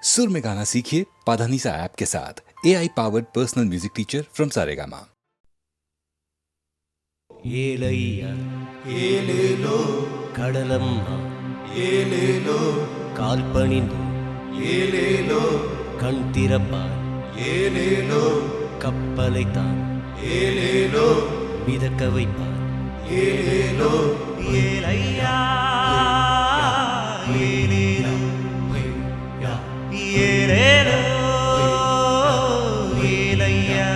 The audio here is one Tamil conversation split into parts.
सुर में गाना सीखिए पाधानीसा ऐप के साथ AI powered personal music teacher from Saregama. ஏலையா ஏலேலோ கடலம்மா ஏலேலோ கால்பணிந்து ஏலேலோ கண் திறப்பார் ஏலேலோ கப்பலை தான் ஏலேலோ மிதக்க வைப்பார் ஏலேலோ ஏலையா ஏலேலோ ஏலேலோ ஏலையா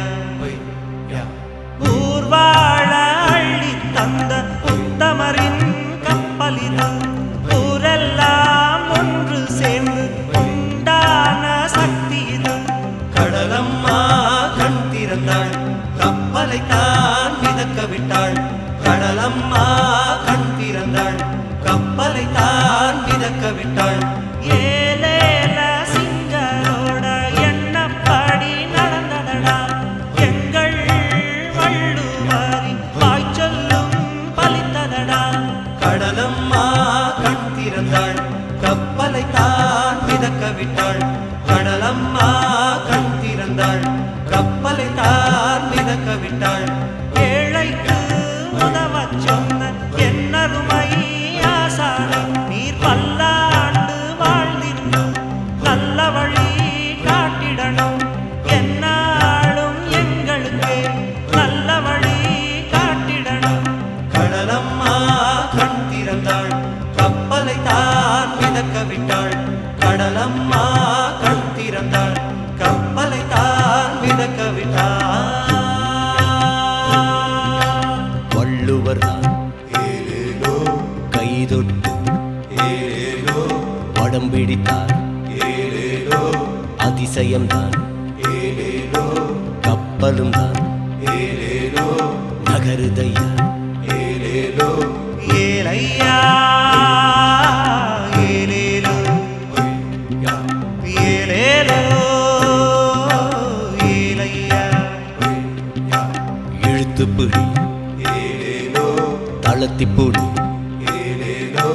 ஊர்வாழ அந்த உத்தமரின் கப்பலில் ஊரெல்லாம் ஒன்று சேர்ந்து உண்டான சக்தி இது. கடலம்மா கண் திறந்தாள், கப்பலை தான் மிதக்க விட்டாள். கடலம்மா கண் திறந்தாள், கப்பலை தான் மிதக்க விட்டாள். ஏலேல சிங்கரோட எண்ணப்படி நடந்ததடா எங்கள் வள்ளுவரின் வாய்ச்சொல்லும் பலித்ததடா. கடலம்மா கண் திறந்தாள், கப்பலை தான் மிதக்க விட்டாள். கடலம்மா கண் திறந்தாள், கப்பலை தான் மிதக்க விட்டாள். ஏழைக்கு உதவச் சொன்ன என்னருமை ஆசானை நீர் பல்லாண்டு வாழ்ந்திருந்தும் நல்ல வழி காட்டிடணும். என்னாலும் எங்களுக்கு நல்ல வழி காட்டிடணும். கடலம்மா கண் திறந்தாள், கப்பலை தான் மிதக்க விட்டாள். கடலம்மா கண் திறந்தாள், கப்பலை தான் மிதக்க விட்டாள். வள்ளுவர் தான் ஏலேலோ கைதொட்டு ஏலேலோ படம் பிடித்தார். ஏலேலோ அதிசயம்தான் ஏலேலோ கப்பலும் தான் ஏலேலோ நகருதையா. ஏலேலோ ஏலையா ஏலேலோ ஏலேலோ ஏலையா. இழுத்துப்பிடி ஏலேலோ தளத்திப்புடி ஏலேலோ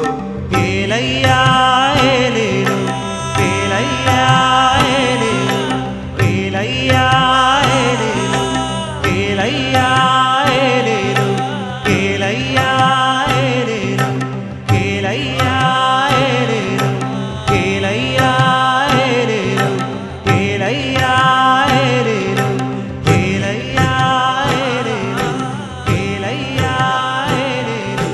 ஏலையா ஏலேலோ ஏலையா ஏலேலோ ஏலையா ஏலேலோ ஏலையா ஏலேலோ ஏலையா ஏலேலோ ஏலையா ஏலேலோ ஏலையா ஏலேலோ ஏலையா ஏலேலோ ஏலையா ஏலேலோ ஏலையா ஏலேலோ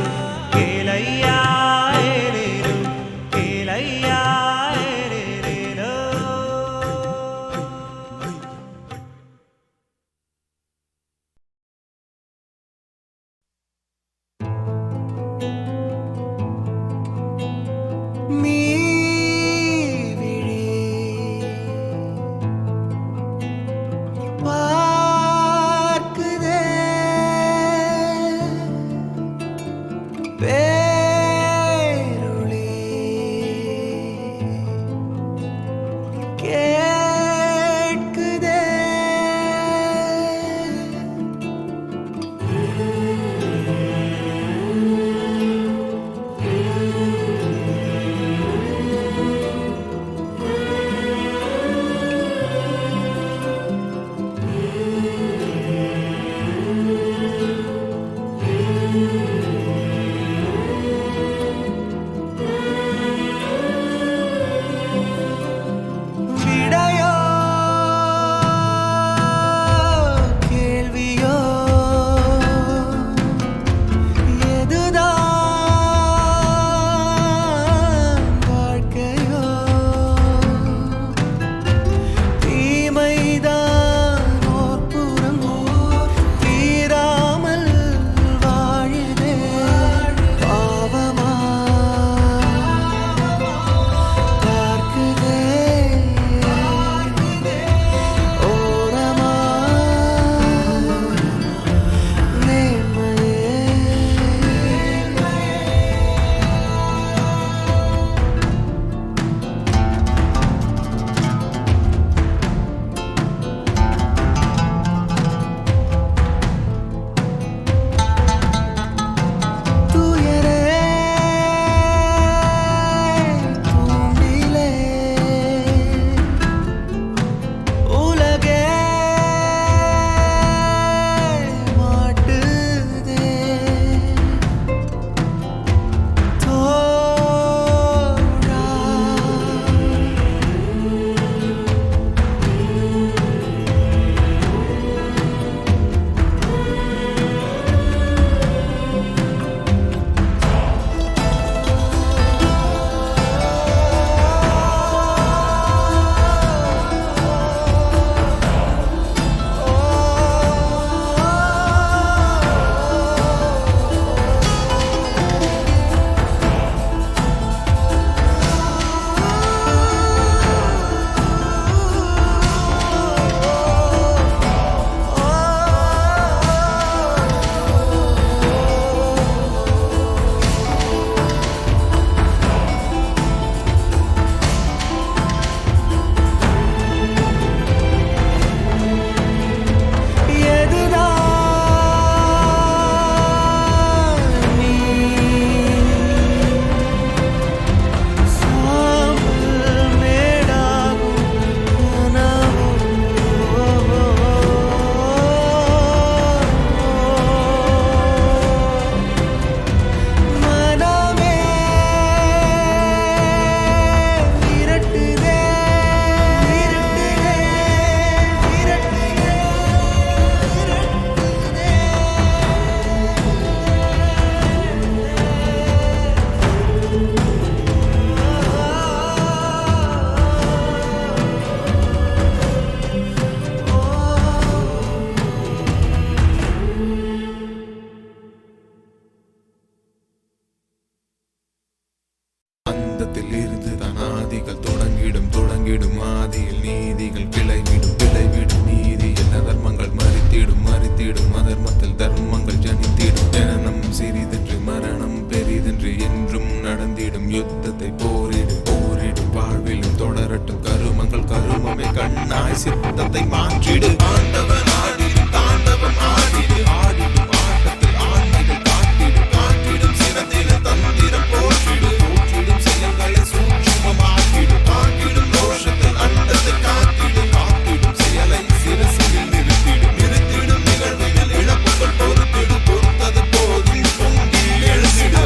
நீதிகள் கிளைவிடும் விளைவிடும் நீதி என்ன தர்மங்கள் மறித்திடும் மறித்திடும் அதர்மத்தில் தர்மங்கள் ஜனித்திடும் ஜனனம் சிறிதென்று மரணம் பெரிதென்று என்றும் நடந்திடும் யுத்தத்தை போரிடும் போரிடும் வாழ்விலும் தொடரட்டும் கருமங்கள் கருமமே கண்ணாய் சித்தத்தை மாற்றிடு ஆண்டவன் ஆடிடும் தாண்டவம் ஆடிடு ஆடிடும் ஆட்டத்தில் ஆண்மைகள் காட்டிடு காட்டிடும் சிறந்தில தந்திரம் போற்றிடு போற்றிடும் செயல்களை சூட்சுமமாக்கிடு காட்டிடும் தோஷத்தில் அண்டத்தை காத்திடு காத்திடும் செயலை சிரசில் நிறுத்திடு நிறுத்திடும் நிகழ்வுகள் இழப்புகள் பொறுத்திடு பொறுத்தது போதும் பொங்கி எழுந்திடு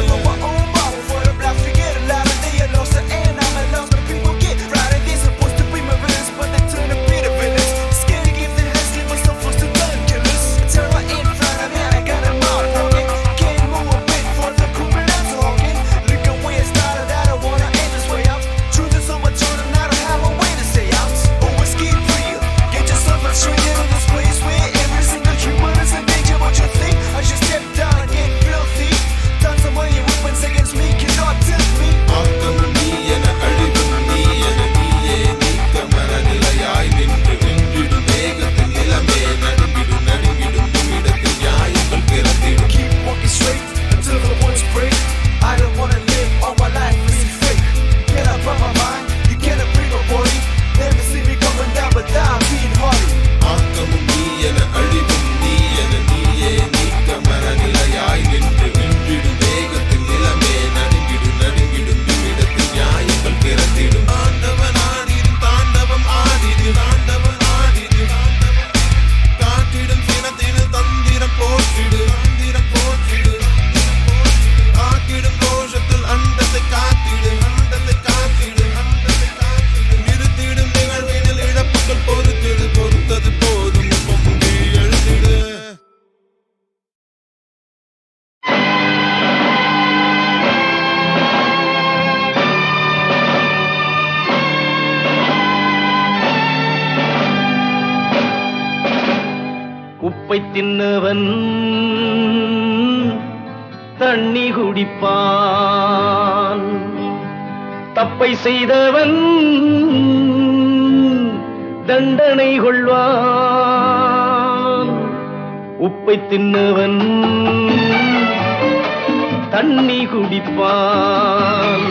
உப்பை தின்னவன் தண்ணி குடிப்பான் தப்பை செய்தவன் தண்டனை கொள்வான் உப்பை தின்னவன் தண்ணி குடிப்பான்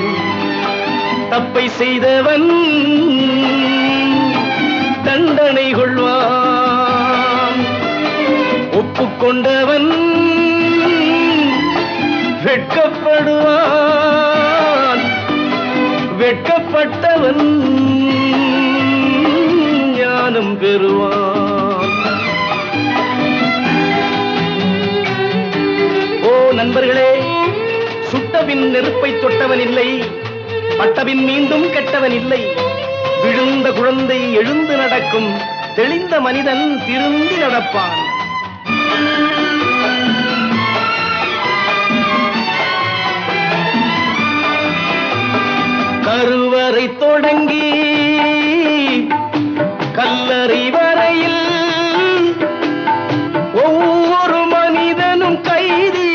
தப்பை செய்தவன் தண்டனை கொள்வான் ஒப்புக்கொண்டவன் வெட்கப்படுவான் வெட்கப்பட்டவன் ஞானம் பெறுவான். ஓ நண்பர்களே, சுட்டபின் நெருப்பை தொட்டவன் இல்லை, பட்டபின் மீண்டும் கெட்டவன் இல்லை. விழுந்த குழந்தை எழுந்து நடக்கும், தெளிந்த மனிதன் திரும்பி நடப்பான். கருவறை தொடங்கி கல்லறை வரையில் ஒவ்வொரு மனிதனும் கைதி.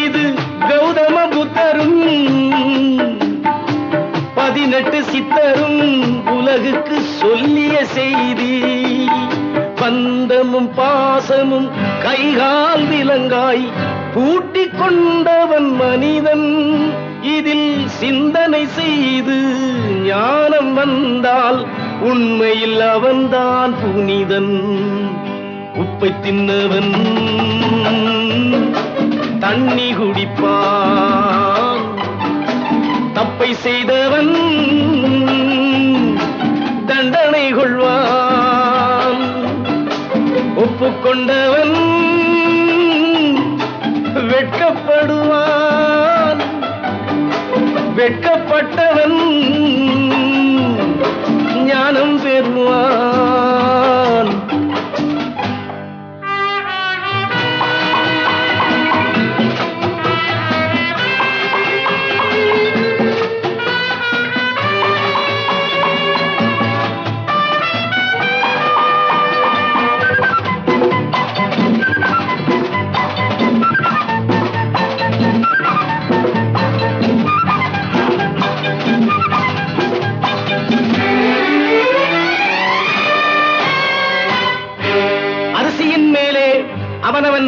இது கௌதம புத்தரும் 18 சித்தரும் உலகுக்கு சொல்லிய செய்தி. பந்தமும் பாசமும் கைகால் விலங்காய் பூட்டிக் கொண்டவன் மனிதன். இதில் சிந்தனை செய்து ஞானம் வந்தால் உண்மையில் அவன்தான் புனிதன். உப்பை தின்னவன் தண்ணி குடிப்பான், தப்பை செய்தவன் தண்டனை கொள்வான். ஒப்புக்கொண்டவன் வெட்கப்படுவான், வெட்கப்பட்டவன் ஞானம் பெறுவான்.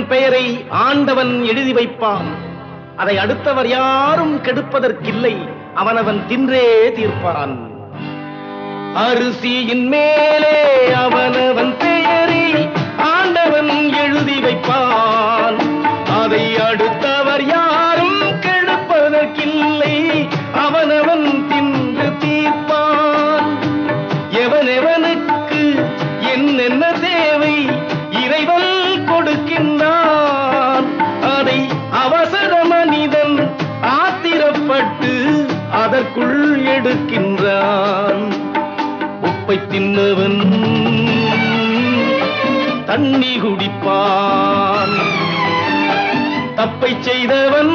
பெயரை ஆண்டவன் எழுதி வைப்பான். அதை அடுத்தவர் யாரும் கெடுப்பதற்கில்லை. அவனவன் தின்றே தீர்ப்பான். அரிசியின் மேலே அவனவன் பெயரை ஆண்டவன் எழுதி வைப்பான். அதை அடுத்தவர் யாரும் கெடுப்பதற்கில்லை. அவனவன் தின்று தீர்ப்பான். எவனெவனுக்கு என்னென்ன தேவை இறைவன் கொடுக்கின்றான். அதை அவசர மனிதன் ஆத்திரப்பட்டு அதற்குள் எடுக்கின்றான். உப்பை தின்னவன் தண்ணி குடிப்பான். தப்பை செய்தவன்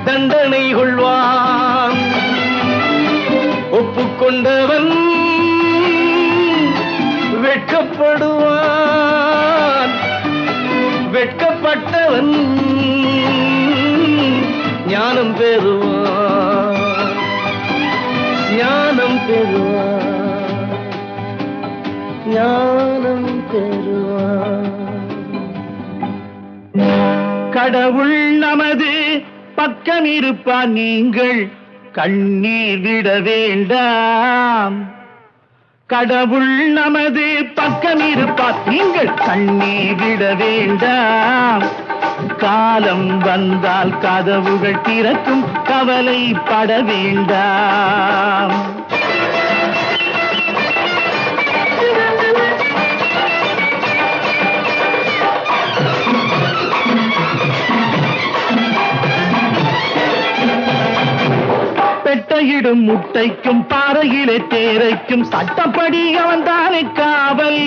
தண்டனை கொள்வான். ஒப்புக்கொண்டவன் வெட்கப்படுவான். வெட்கப்பட்டவன் ஞானம் பெறுவான். ஞானம் பெறுவான். ஞானம் பெறுவான். கடவுள் நமது பக்கம் இருப்பார். நீங்கள் கண்ணீர் விட வேண்டாம். கடவுள் நமது பக்கம் இருப்பார். நீங்கள் கண்ணீர் விட வேண்டாம். காலம் வந்தால் கதவுகள் திறக்கும். கவலைப்பட வேண்டாம். பெட்டையிடும் முட்டைக்கும் பாறையிலே தேரைக்கும் சட்டப்படி அவன் தானே காவல்.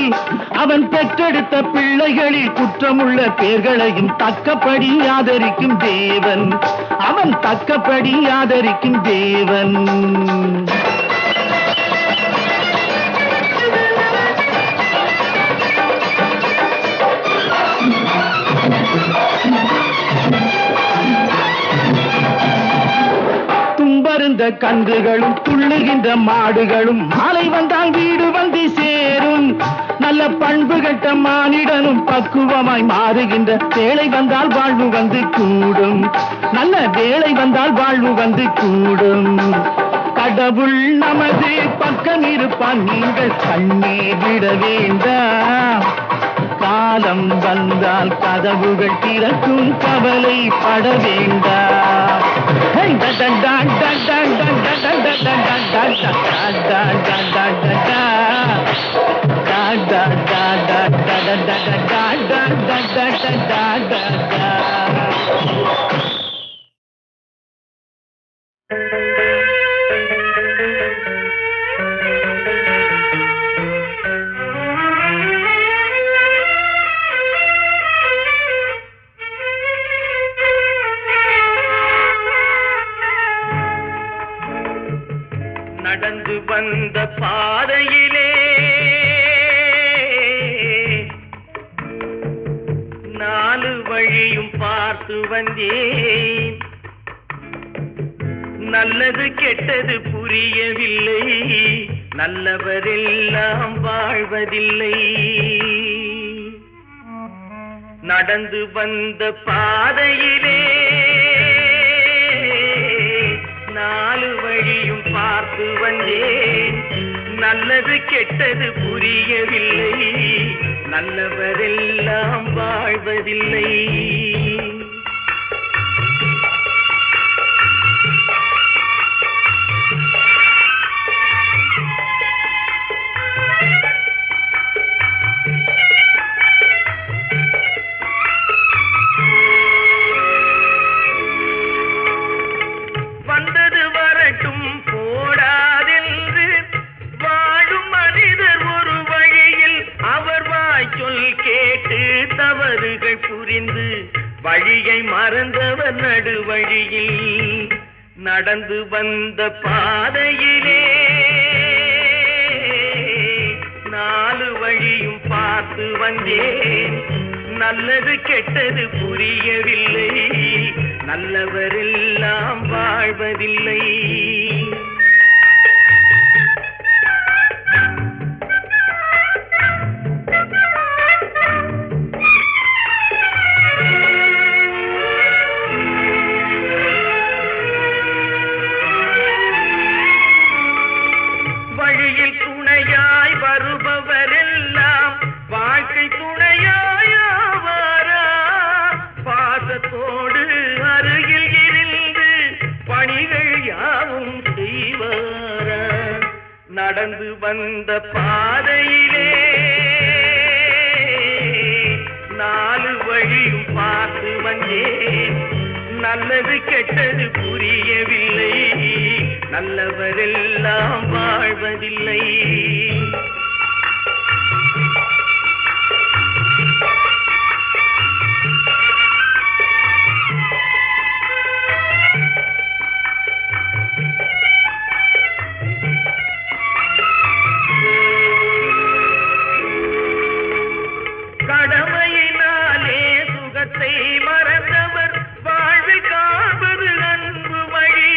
அவன் பெற்றெடுத்த பிள்ளைகளில் குற்றமுள்ள பேர்களையும் தக்கப்படி ஆதரிக்கும் தேவன். அவன் தக்கப்படி ஆதரிக்கும் தேவன். தும்பருந்த கன்றுகளும் துள்ளுகின்ற மாடுகளும் மாலை வந்தால் வீடு வந்து சேரும். நல்ல பண்பு கட்ட மானிடனும் பக்குவமாய் மாறுகின்ற வேளை வந்தால் வாழ்வு வந்து கூடும். நல்ல வேளை வந்தால் வாழ்வு வந்து கூடும். கடவுள் நமது பக்கம் இருப்பான். நீங்கள் கண்ணீர் விட வேண்டாம். காலம் வந்தால் கதவுகள் திறக்கும். கவலைப்பட வேண்டாம். நடந்து வந்த பாதையிலே நாலு வழியும் பார்த்து வந்தேன். நல்லது கெட்டது புரியவில்லை. நல்லவரெல்லாம் வாழ்வதில்லை. நடந்து வந்த பாதையிலே நாலு வழியும் பார்த்து வந்தேன். நல்லது கெட்டது புரியவில்லை. நல்லவரெல்லாம் வாழ்வதில்லை. வந்தது வரட்டும் போடாதென்று வாழும் மனிதர் ஒரு வழியில் அவர் வாய்ச்சொல் கேட்டு தவறுகள் புரிந்து வழியை மறந்தவர் நடுவழியில். நடந்து வந்த பாதையிலே நாலு வழியும் பார்த்து வந்தேன். நல்லது கெட்டது புரியவில்லை. நல்லவரெல்லாம் வாழ்வதில்லை. நடந்து வந்த பாதையிலே நாலு வழியும் பார்த்து வந்தேன். நல்லது கெட்டது புரியவில்லை, நல்லவரெல்லாம் வாழ்வதில்லை. கடமையினாலே சுகத்தை மறந்தவர் வாழ்வில் காண்பது அன்பு வழி.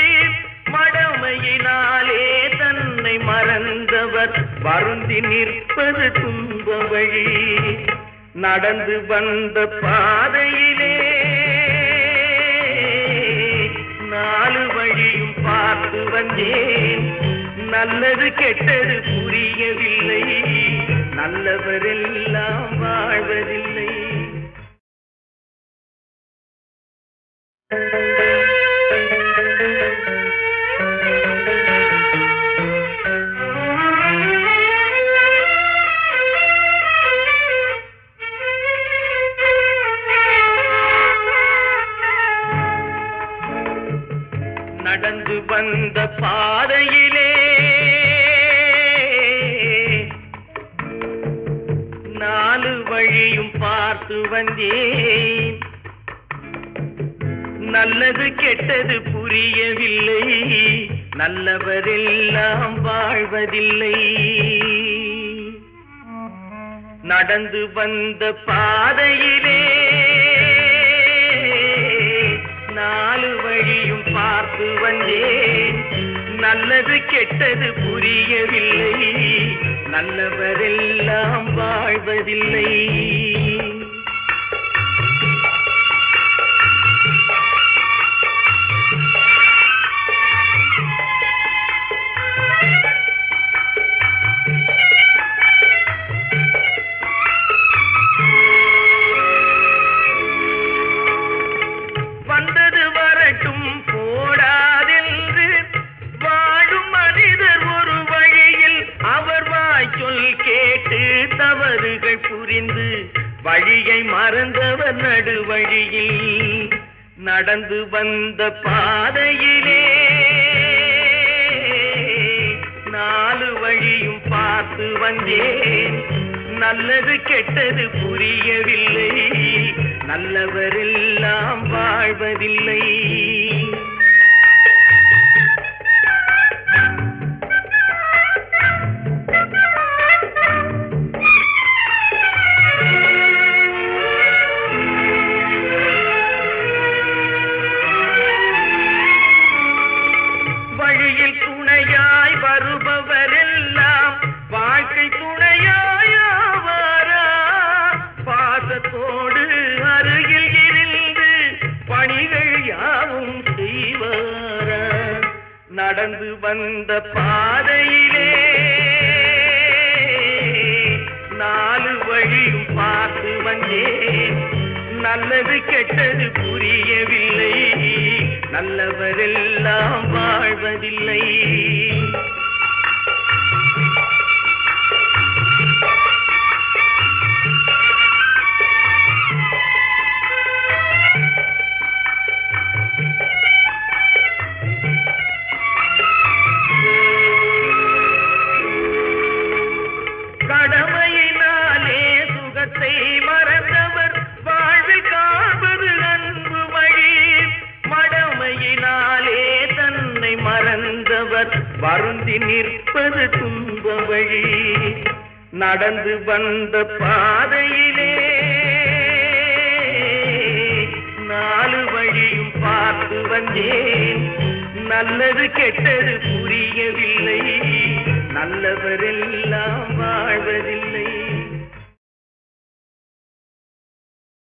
மடமையினாலே தன்னை மறந்தவர் வருந்தி நிற்பது துன்ப வழி. நடந்து வந்த பாதையிலே நாலு வழியும் பார்த்து வந்தேன். நல்லது கெட்டது புரியவில்லை, நல்லவரெல்லாம் வாழ்வதில்லை. நடந்து வந்த பாதையிலே நாலு வழியும் பார்த்து வந்தேன். நல்லது கெட்டது புரியவில்லை, நல்லவரெல்லாம் வாழ்வதில்லை. நடந்து வந்த பாதையிலே நாலு வழியும் பார்த்து வந்தேன். நல்லது கெட்டது புரியவில்லை, நல்லவரெல்லாம் வாழ்வதில்லை. வந்தது வரட்டும் போடாதென்று வாழும் மனிதர் ஒரு வழியில் அவர் வாய்ச்சொல் கேட்டு தவறுகள் புரிந்து வழியை மறந்தவர் நடுவழியில். நடந்து வந்த பாதையிலே நாலு வழியும் பார்த்து வந்தேன். நல்லது கெட்டது புரியவில்லை, நல்லவரெல்லாம் வாழ்வதில்லை. வழியில் துணையாய் வருபவரெல்லாம் வாழ்க்கை துணையாயாவாரா? பாசத்தோடு அருகில் இருந்து பணிகள் யாவும் செய்வாரா? நடந்து வந்த பாதையிலே நாலு வழியும் பார்த்து வந்தேன். நல்லது கெட்டது புரியவில்லை, நல்லவரெல்லாம் வாழ்வதில்லை. கடமையினாலே சுகத்தை மறந்தவர் வாழ்வில் காண்பது அன்பு வழி. மடமையினாலே தன்னை மறந்தவர் வருந்தி நிற்பது துன்ப வழி. நடந்து வந்த பாதையிலே நாலு வழியும் பார்த்து வந்தேன். நல்லது கெட்டது புரியவில்லை, நல்லவரெல்லாம் வாழ்வதில்லை.